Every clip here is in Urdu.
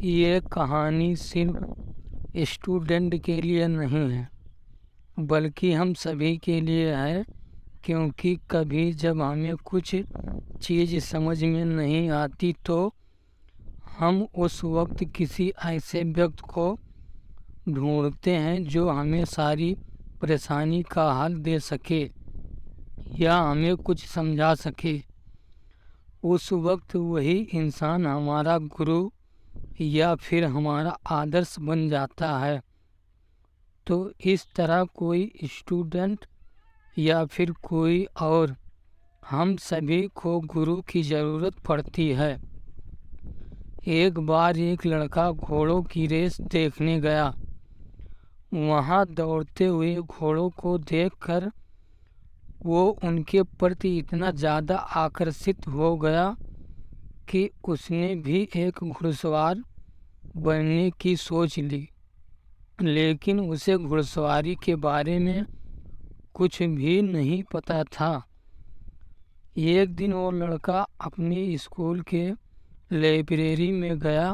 یہ کہانی صرف اسٹوڈنٹ کے لیے نہیں ہے بلکہ ہم سبھی کے لیے ہے، کیونکہ کبھی جب ہمیں کچھ چیز سمجھ میں نہیں آتی تو ہم اس وقت کسی ایسے وقت کو ڈھونڈتے ہیں جو ہمیں ساری پریشانی کا حل دے سکے یا ہمیں کچھ سمجھا سکے۔ اس وقت وہی انسان ہمارا گرو یا پھر ہمارا آدرش بن جاتا ہے۔ تو اس طرح کوئی اسٹوڈنٹ یا پھر کوئی اور، ہم سبھی کو گرو کی ضرورت پڑتی ہے۔ ایک بار ایک لڑکا گھوڑوں کی ریس دیکھنے گیا۔ وہاں دوڑتے ہوئے گھوڑوں کو دیکھ کر وہ ان کے پرتی اتنا زیادہ آکرشت ہو گیا کہ اس نے بھی ایک گھڑ سوار بننے کی سوچ لی، لیکن اسے گھڑ سواری کے بارے میں کچھ بھی نہیں پتا تھا۔ ایک دن وہ لڑکا اپنے اسکول کے لائبریری میں گیا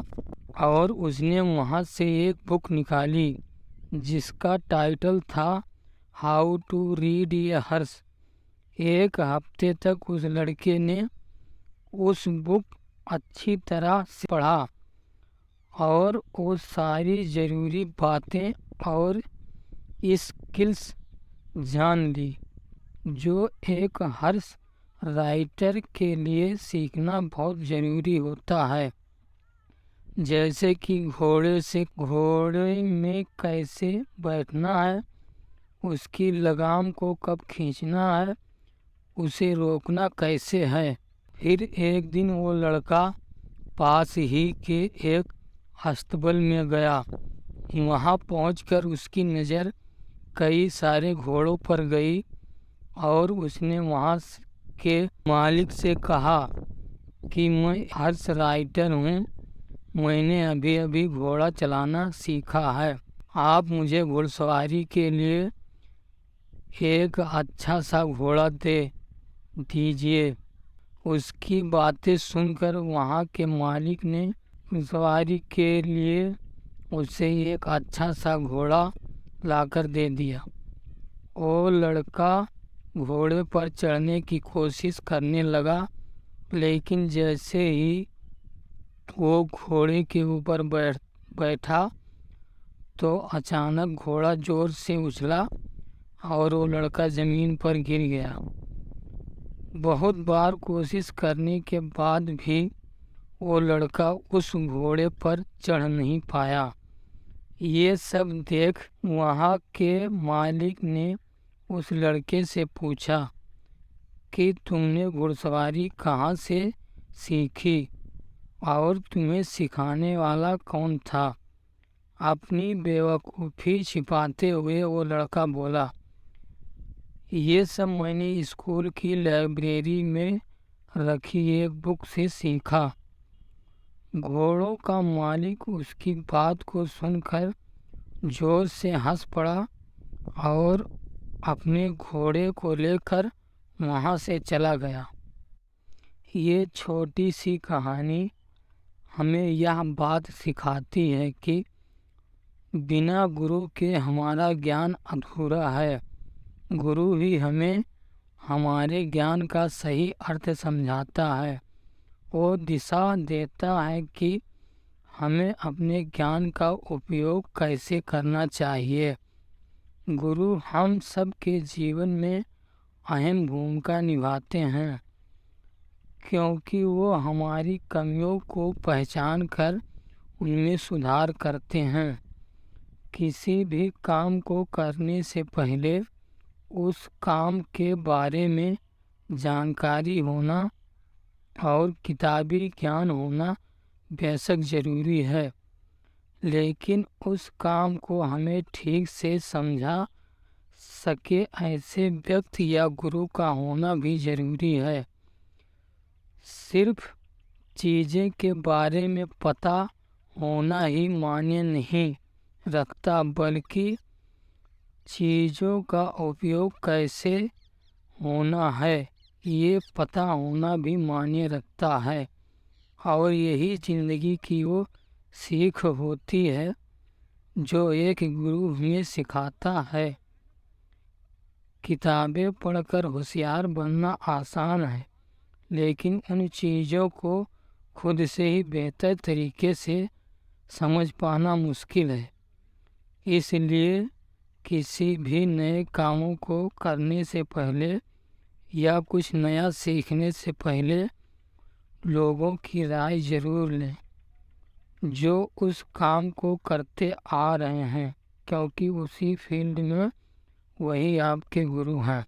اور اس نے وہاں سے ایک بک نکالی جس کا ٹائٹل تھا how to read a horse. ایک ہفتے تک اس لڑکے نے اس بک اچھی طرح سے پڑھا اور وہ ساری ضروری باتیں اور اسکلز جان لی جو ایک ہارس رائڈر کے لیے سیکھنا بہت ضروری ہوتا ہے، جیسے کہ گھوڑے میں کیسے بیٹھنا ہے، اس کی لگام کو کب کھینچنا ہے، اسے روکنا کیسے ہے۔ پھر ایک دن وہ لڑکا پاس ہی کے ایک استبل میں گیا۔ وہاں پہنچ کر اس کی نظر کئی سارے گھوڑوں پر گئی اور اس نے وہاں کے مالک سے کہا کہ میں ہارس رائڈر ہوں، میں نے ابھی گھوڑا چلانا سیکھا ہے، آپ مجھے گھڑ سواری کے لیے ایک اچھا سا گھوڑا دے دیجیے۔ اس کی باتیں سن کر وہاں کے مالک نے سواری کے لیے اسے ایک اچھا سا گھوڑا لا کر دے دیا۔ وہ لڑکا گھوڑے پر چڑھنے کی کوشش کرنے لگا، لیکن جیسے ہی وہ گھوڑے کے اوپر بیٹھا تو اچانک گھوڑا زور سے اچھلا اور وہ لڑکا زمین پر گر گیا۔ بہت بار کوشش کرنے کے بعد بھی وہ لڑکا اس گھوڑے پر چڑھ نہیں پایا۔ یہ سب دیکھ وہاں کے مالک نے اس لڑکے سے پوچھا کہ تم نے گھڑ سواری کہاں سے سیکھی اور تمہیں سکھانے والا کون تھا؟ اپنی بیوقوفی چھپاتے ہوئے وہ لڑکا بولا، یہ سب میں نے اسکول کی لائبریری میں رکھی ایک بک سے سیکھا۔ گھوڑوں کا مالک اس کی بات کو سن کر زور سے ہنس پڑا اور اپنے گھوڑے کو لے کر وہاں سے چلا گیا۔ یہ چھوٹی سی کہانی ہمیں یہ بات سکھاتی ہے کہ بنا گرو کے ہمارا گیان ادھورا ہے۔ گرو ہی ہمیں ہمارے گیان کا صحیح ارتھ سمجھاتا ہے، وہ دشا دیتا ہے کہ ہمیں اپنے گیان کا اپیوگ کیسے کرنا چاہیے۔ گرو ہم سب کے جیون میں اہم بھومکا نبھاتے ہیں، کیونکہ وہ ہماری کمیوں کو پہچان کر ان میں سدھار کرتے ہیں۔ کسی بھی کام کو کرنے سے پہلے اس کام کے بارے میں جانکاری ہونا اور کتابی گیان ہونا بے شک ضروری ہے، لیکن اس کام کو ہمیں ٹھیک سے سمجھا سکے ایسے ویکتی یا گرو کا ہونا بھی ضروری ہے۔ صرف چیزیں کے بارے میں پتہ ہونا ہی معنی نہیں رکھتا، بلکہ چیزوں کا اپیوگ کیسے ہونا ہے یہ پتہ ہونا بھی معنی رکھتا ہے، اور یہی زندگی کی وہ سیکھ ہوتی ہے جو ایک گرو ہمیں سکھاتا ہے۔ کتابیں پڑھ کر ہوشیار بننا آسان ہے، لیکن ان چیزوں کو خود سے ہی بہتر طریقے سے سمجھ پانا مشکل ہے۔ اس لیے کسی بھی نئے کاموں کو کرنے سے پہلے یا کچھ نیا سیکھنے سے پہلے لوگوں کی رائے ضرور لیں جو اس کام کو کرتے آ رہے ہیں، کیونکہ اسی فیلڈ میں وہی آپ کے گرو ہیں۔